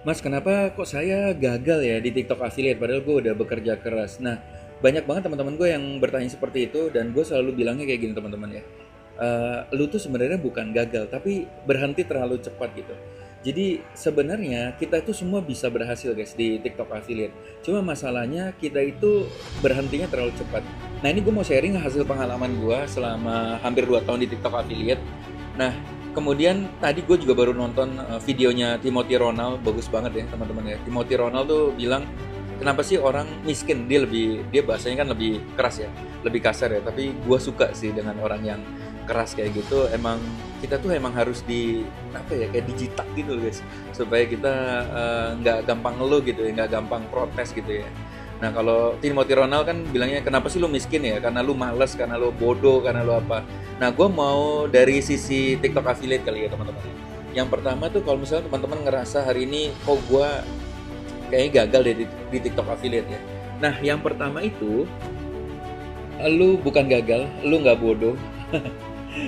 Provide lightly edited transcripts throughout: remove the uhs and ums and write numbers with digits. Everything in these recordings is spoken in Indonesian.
Mas, kenapa kok saya gagal ya di TikTok affiliate padahal gue udah bekerja keras. Nah, banyak banget teman-teman gue yang bertanya seperti itu dan gue selalu bilangnya kayak gini teman-teman ya. Lu tuh sebenarnya bukan gagal tapi berhenti terlalu cepat gitu. Jadi sebenarnya kita itu semua bisa berhasil guys di TikTok affiliate. Cuma masalahnya kita itu berhentinya terlalu cepat. Nah, ini gue mau sharing hasil pengalaman gue selama hampir 2 tahun di TikTok affiliate. Nah, kemudian tadi gue juga baru nonton videonya Timothy Ronald, bagus banget ya teman-teman ya. Timothy Ronald tuh bilang kenapa sih orang miskin, dia bahasanya kan lebih keras ya, lebih kasar ya. Tapi gue suka sih dengan orang yang keras kayak gitu. Emang kita tuh emang harus di apa ya kayak dijitak gitu loh guys, supaya kita nggak gampang ngeluh gitu ya, nggak gampang protes gitu ya. Nah kalau Timothy Ronald kan bilangnya kenapa sih lu miskin ya? Karena lu males, karena lu bodoh, karena lu apa. Nah gue mau dari sisi TikTok affiliate kali ya teman-teman. Yang pertama tuh kalau misalnya teman-teman ngerasa hari ini kok gue kayaknya gagal deh di TikTok affiliate ya. Nah yang pertama itu lu bukan gagal, lu nggak bodoh.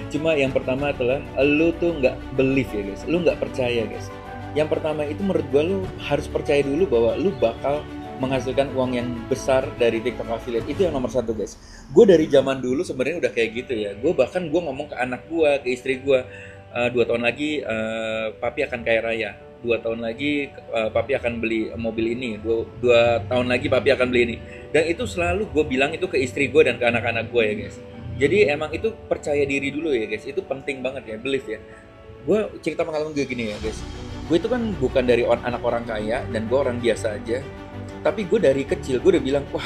Cuma yang pertama adalah lu tuh nggak believe ya guys, lu nggak percaya guys. Yang pertama itu menurut gua lu harus percaya dulu bahwa lu bakal menghasilkan uang yang besar dari TikTok affiliate. Itu yang nomor satu guys. Gue dari zaman dulu sebenarnya udah kayak gitu ya. Gue ngomong ke anak gue, ke istri gue, 2 tahun lagi papi akan kaya raya. 2 tahun lagi papi akan beli mobil ini. Dua tahun lagi papi akan beli ini. Dan itu selalu gue bilang itu ke istri gue dan ke anak-anak gue ya guys. Jadi emang itu percaya diri dulu ya guys. Itu penting banget ya, belief ya. Gue cerita pengalaman gue gini ya guys. Gue itu kan bukan dari anak orang kaya dan gue orang biasa aja. Tapi gue dari kecil gue udah bilang, wah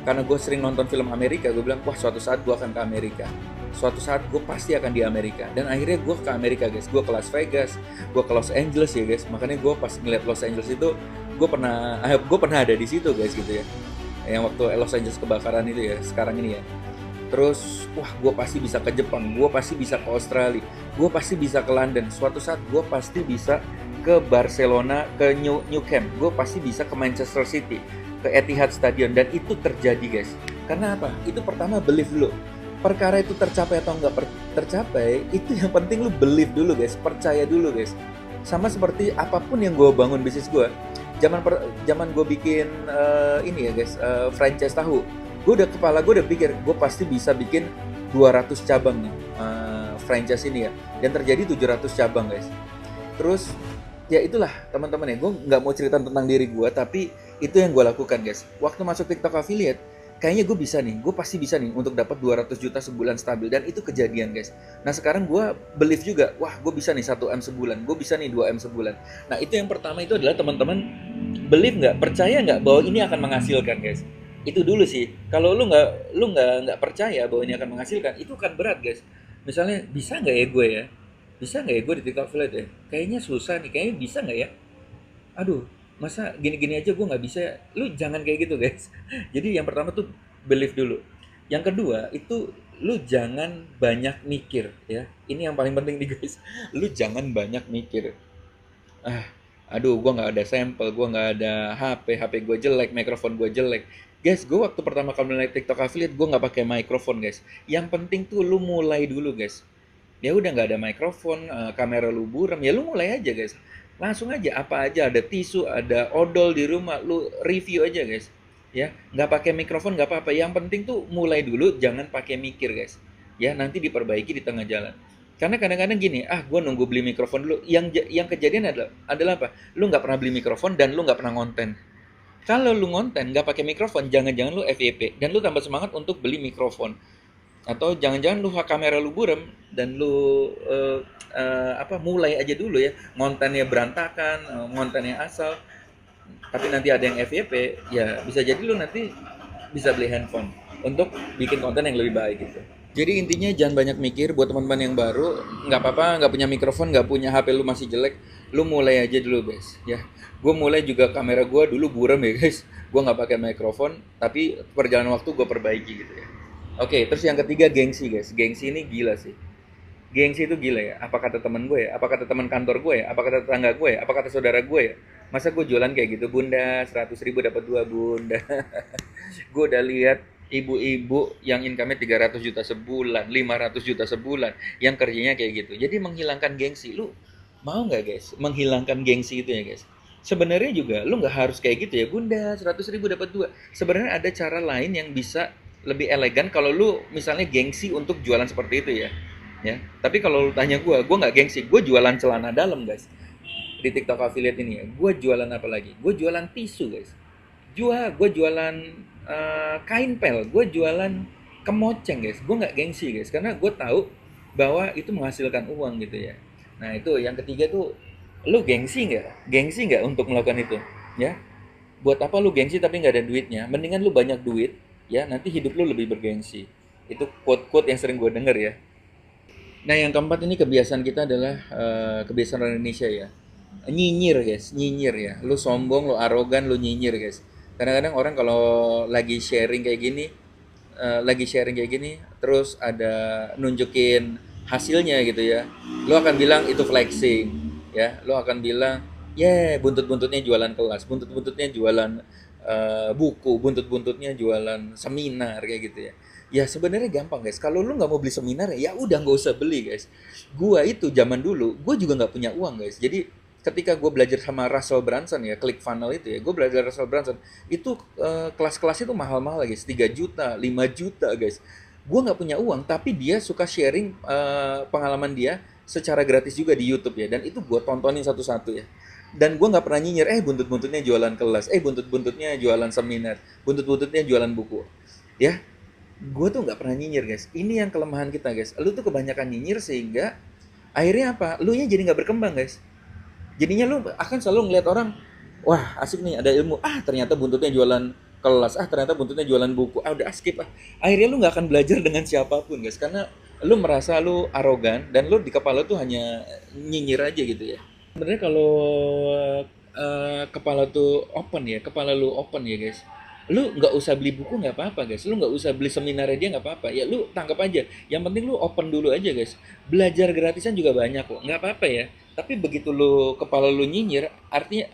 karena gue sering nonton film Amerika, gue bilang, wah suatu saat gue akan ke Amerika. Suatu saat gue pasti akan di Amerika. Dan akhirnya gue ke Amerika guys. Gue ke Las Vegas, gue ke Los Angeles ya guys. Makanya gue pas ngeliat Los Angeles itu, gue pernah ada di situ guys gitu ya. Yang waktu Los Angeles kebakaran itu ya, sekarang ini ya. Terus, wah gue pasti bisa ke Jepang, gue pasti bisa ke Australia, gue pasti bisa ke London. Suatu saat gue pasti bisa ke Barcelona, ke New Camp, gue pasti bisa ke Manchester City, ke Etihad Stadium. Dan itu terjadi guys. Karena apa? Itu pertama believe dulu. Perkara itu tercapai atau nggak tercapai, itu yang penting lu believe dulu guys, percaya dulu guys. Sama seperti apapun yang gue bangun bisnis gue, zaman gue bikin ini ya guys, franchise tahu, kepala gue udah pikir gue pasti bisa bikin 200 cabang nih franchise ini ya, dan terjadi 700 cabang guys. Terus ya itulah teman-teman ya, gue nggak mau cerita tentang diri gue, tapi itu yang gue lakukan guys. Waktu masuk TikTok affiliate, kayaknya gue bisa nih, gue pasti bisa nih untuk dapat 200 juta sebulan stabil, dan itu kejadian guys. Nah sekarang gue believe juga, wah gue bisa nih 1 M sebulan, gue bisa nih 2 M sebulan. Nah itu yang pertama itu adalah teman-teman believe nggak, percaya nggak bahwa ini akan menghasilkan guys. Itu dulu sih. Kalau lu nggak percaya bahwa ini akan menghasilkan, itu kan berat guys. Misalnya bisa nggak ya gue ya, bisa nggak ya gue di TikTok affiliate ya, kayaknya susah nih, kayaknya bisa nggak ya, aduh masa gini-gini aja gue nggak bisa ya. Lu jangan kayak gitu guys. Jadi yang pertama tuh believe dulu. Yang kedua itu lu jangan banyak mikir ya, ini yang paling penting nih guys. Lu jangan banyak mikir, ah aduh gue nggak ada sampel, gue nggak ada HP gue jelek, mikrofon gue jelek. Guys, gue waktu pertama kali mulai TikTok affiliate gue nggak pakai mikrofon guys. Yang penting tuh lu mulai dulu guys. Ya udah nggak ada mikrofon, kamera lu buram, ya lu mulai aja guys. Langsung aja, apa aja, ada tisu, ada odol di rumah, lu review aja guys. Ya nggak pakai mikrofon nggak apa-apa, yang penting tuh mulai dulu, jangan pakai mikir guys. Ya nanti diperbaiki di tengah jalan. Karena kadang-kadang gini, gue nunggu beli mikrofon dulu. Yang kejadian adalah apa? Lu nggak pernah beli mikrofon dan lu nggak pernah ngonten. Kalau lu ngonten nggak pakai mikrofon, jangan-jangan lu FYP dan lu tambah semangat untuk beli mikrofon. Atau jangan-jangan lu kamera lu buram dan lu mulai aja dulu ya, ngontennya berantakan, ngontennya asal, tapi nanti ada yang FYP, ya bisa jadi lu nanti bisa beli handphone untuk bikin konten yang lebih baik gitu. Jadi intinya jangan banyak mikir. Buat teman-teman yang baru, nggak apa-apa nggak punya mikrofon, nggak punya HP, lu masih jelek, lu mulai aja dulu guys ya. Gue mulai juga kamera gue dulu buram ya guys, gue nggak pakai mikrofon, tapi perjalanan waktu gue perbaiki gitu ya. Oke, terus yang ketiga gengsi guys. Gengsi ini gila sih. Gengsi itu gila ya. Apa kata teman gue ya? Apa kata teman kantor gue ya? Apa kata tetangga gue ya? Apa kata saudara gue ya? Masa gue jualan kayak gitu, bunda 100.000 dapat 2 bunda. Gue udah lihat ibu-ibu yang income-nya 300 juta sebulan, 500 juta sebulan, yang kerjanya kayak gitu. Jadi menghilangkan gengsi. Lu mau nggak guys? Menghilangkan gengsi itu ya guys. Sebenarnya juga lu nggak harus kayak gitu ya, Bunda, 100.000 dapat dua. Sebenarnya ada cara lain yang bisa lebih elegan kalau lu misalnya gengsi untuk jualan seperti itu ya. Ya. Tapi kalau lu tanya gua nggak gengsi. Gua jualan celana dalam, guys. Di TikTok affiliate ini ya. Gua jualan apa lagi? Gua jualan tisu, guys. Gua jualan kain pel, gua jualan kemoceng, guys. Gua nggak gengsi, guys, karena gue tahu bahwa itu menghasilkan uang gitu ya. Nah itu yang ketiga tuh, lu gengsi nggak? Gengsi nggak untuk melakukan itu? Ya, buat apa lu gengsi tapi nggak ada duitnya? Mendingan lu banyak duit, ya nanti hidup lu lebih bergengsi. Itu quote-quote yang sering gue denger ya. Nah, yang keempat ini kebiasaan kita adalah kebiasaan orang Indonesia ya. Nyinyir, guys, nyinyir ya. Lu sombong, lu arogan, lu nyinyir, guys. Kadang-kadang orang kalau lagi sharing kayak gini, terus ada nunjukin hasilnya gitu ya. Lu akan bilang itu flexing, ya. Lu akan bilang, "Yeah, buntut-buntutnya jualan kelas, buntut-buntutnya jualan buku, buntut-buntutnya jualan seminar kayak gitu ya." Ya sebenarnya gampang, guys. Kalau lu nggak mau beli seminar ya udah nggak usah beli, guys. Gua itu zaman dulu, gua juga nggak punya uang, guys. Jadi ketika gue belajar sama Russell Brunson ya, ClickFunnels itu ya, gue belajar Russell Brunson itu kelas-kelas itu mahal-mahal, guys, 3 juta, 5 juta, guys. Gue nggak punya uang, tapi dia suka sharing pengalaman dia secara gratis juga di YouTube ya, dan itu gue tontonin satu-satu ya. Dan gue nggak pernah nyinyir, buntut-buntutnya jualan kelas, buntut-buntutnya jualan seminar, buntut-buntutnya jualan buku. Ya, gue tuh nggak pernah nyinyir, guys. Ini yang kelemahan kita, guys. Lu tuh kebanyakan nyinyir sehingga akhirnya apa? Lu nya jadi nggak berkembang, guys. Jadinya lu akan selalu ngeliat orang, wah asik nih ada ilmu, ternyata buntutnya jualan kelas, ternyata buntutnya jualan buku, udah skip ah. Akhirnya lu nggak akan belajar dengan siapapun, guys, karena lu merasa lu arogan dan lu di kepala tuh hanya nyinyir aja gitu ya. Sebenarnya kalau kepala tuh open ya, kepala lu open ya, guys. Lu nggak usah beli buku nggak apa-apa, guys. Lu nggak usah beli seminar dia nggak apa-apa. Ya lu tangkap aja. Yang penting lu open dulu aja, guys. Belajar gratisan juga banyak kok. Nggak apa-apa ya. Tapi begitu lu kepala lu nyinyir, artinya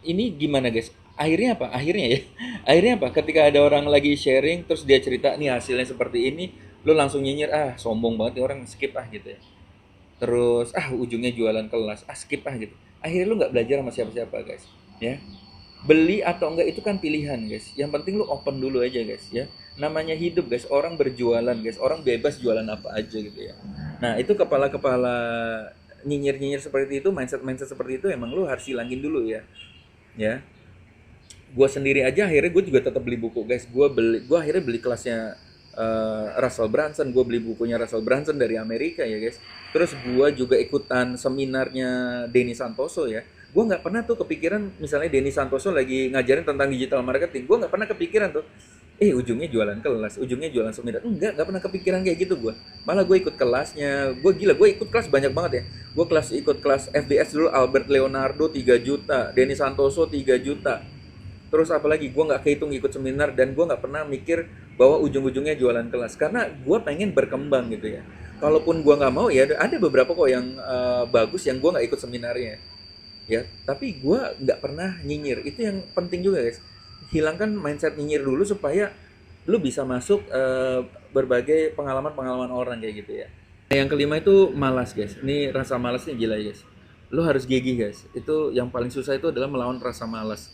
ini gimana, guys? Akhirnya apa? Akhirnya ya. Akhirnya apa? Ketika ada orang lagi sharing terus dia cerita nih hasilnya seperti ini, lu langsung nyinyir, sombong banget nih orang, skip gitu ya. Terus ujungnya jualan kelas, skip gitu. Akhirnya lu nggak belajar sama siapa-siapa, guys. Ya. Beli atau enggak itu kan pilihan, guys. Yang penting lu open dulu aja, guys, ya. Namanya hidup, guys. Orang berjualan, guys. Orang bebas jualan apa aja gitu ya. Nah, itu kepala-kepala nyinyir-nyinyir seperti itu, mindset-mindset seperti itu emang lu harus hilangin dulu ya. Ya. Gue sendiri aja akhirnya gue juga tetap beli buku, guys. Gue akhirnya beli kelasnya Russell Brunson, gue beli bukunya Russell Brunson dari Amerika ya, guys. Terus gue juga ikutan seminarnya Denny Santoso ya. Gue nggak pernah tuh kepikiran misalnya Denny Santoso lagi ngajarin tentang digital marketing, gue nggak pernah kepikiran tuh ujungnya jualan kelas, ujungnya jualan seminar. Nggak pernah kepikiran kayak gitu gue. Malah gue ikut kelasnya, gue ikut kelas banyak banget ya. Gue ikut kelas FBS dulu, Albert Leonardo 3 juta, Denny Santoso 3 juta. Terus apalagi gue nggak kehitung ikut seminar, dan gue nggak pernah mikir bahwa ujung-ujungnya jualan kelas, karena gue pengen berkembang gitu ya. Kalaupun gue nggak mau ya ada beberapa kok yang bagus yang gue nggak ikut seminarnya ya, tapi gue nggak pernah nyinyir. Itu yang penting juga, guys. Hilangkan mindset nyinyir dulu supaya lu bisa masuk berbagai pengalaman-pengalaman orang kayak gitu ya. Nah, yang kelima itu malas, guys. Ini rasa malasnya gila, guys. Lu harus gigih, guys. Itu yang paling susah itu adalah melawan rasa malas.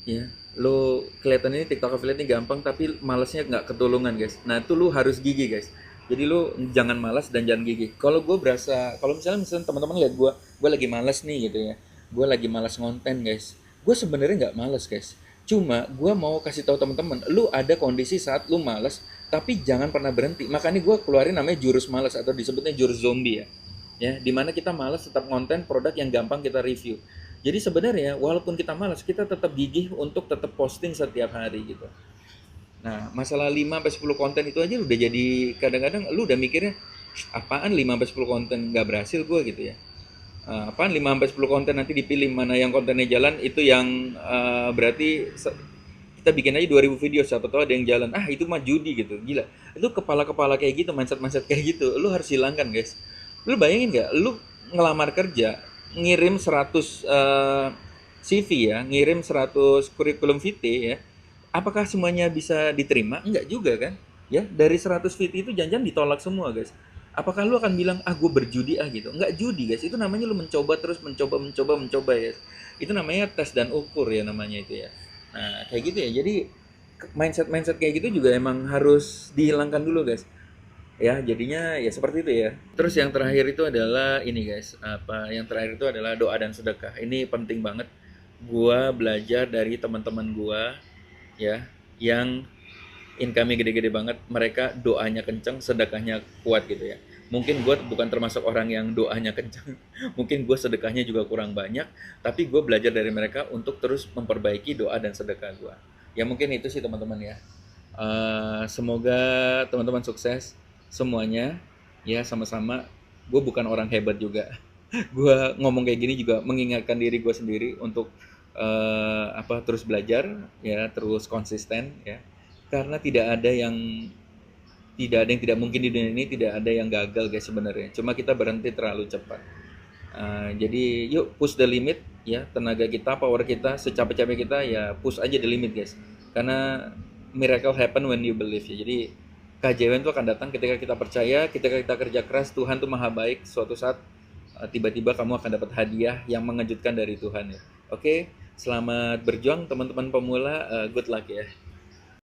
Ya, lu kelihatan ini TikTok affiliate ini gampang, tapi malasnya nggak ketulungan, guys. Nah, itu lu harus gigih, guys. Jadi lu jangan malas dan jangan gigih. Kalau gue berasa, kalau misalnya teman-teman lihat gue lagi malas nih gitu ya. Gue lagi malas ngonten, guys. Gue sebenarnya nggak malas, guys. Cuma gue mau kasih tahu teman-teman, lu ada kondisi saat lu malas, tapi jangan pernah berhenti. Makanya gue keluarin namanya jurus malas atau disebutnya jurus zombie ya. Ya, dimana kita malas tetap konten produk yang gampang kita review. Jadi sebenarnya walaupun kita malas, kita tetap gigih untuk tetap posting setiap hari gitu. Nah, masalah 5-10 konten itu aja udah jadi, kadang-kadang lu udah mikirnya, apaan 5-10 konten nggak berhasil gue gitu ya. Apaan 5-10 konten nanti dipilih mana yang kontennya jalan, itu yang berarti kita bikin aja 2000 video, siapa tahu ada yang jalan. Itu mah judi gitu. Gila. Itu kepala-kepala kayak gitu, mindset-mindset kayak gitu, lu harus hilangkan, guys. Lu bayangin nggak, lu ngelamar kerja, ngirim 100 CV ya, ngirim 100 kurikulum VT ya, apakah semuanya bisa diterima? Enggak juga kan? Ya, dari 100 VT itu jangan-jangan ditolak semua, guys. Apakah lu akan bilang, ah gue berjudi ah gitu? Nggak judi guys, itu namanya lu mencoba terus, mencoba ya. Itu namanya tes dan ukur ya namanya itu ya. Nah kayak gitu ya, jadi mindset kayak gitu juga emang harus dihilangkan dulu guys. Ya jadinya ya seperti itu ya. Terus yang terakhir itu adalah ini guys, apa yang terakhir itu adalah doa dan sedekah. Ini penting banget. Gua belajar dari teman-teman gua ya yang income-nya gede-gede banget, mereka doanya kenceng, sedekahnya kuat gitu ya. Mungkin gue bukan termasuk orang yang doanya kenceng, mungkin gue sedekahnya juga kurang banyak, tapi gue belajar dari mereka untuk terus memperbaiki doa dan sedekah gue. Ya mungkin itu sih teman-teman ya. Semoga teman-teman sukses semuanya ya sama-sama. Gue bukan orang hebat juga. Gue ngomong kayak gini juga mengingatkan diri gue sendiri untuk apa terus belajar ya, terus konsisten ya. Karena tidak ada yang tidak mungkin di dunia ini, tidak ada yang gagal guys sebenarnya. Cuma kita berhenti terlalu cepat. Jadi yuk push the limit ya, tenaga kita, power kita, secapek-capek kita ya push aja the limit guys. Karena miracle happen when you believe ya. Jadi KJW itu akan datang ketika kita percaya, ketika kita kerja keras. Tuhan tuh maha baik. Suatu saat tiba-tiba kamu akan dapat hadiah yang mengejutkan dari Tuhan ya. Oke, selamat berjuang teman-teman pemula. Good luck ya.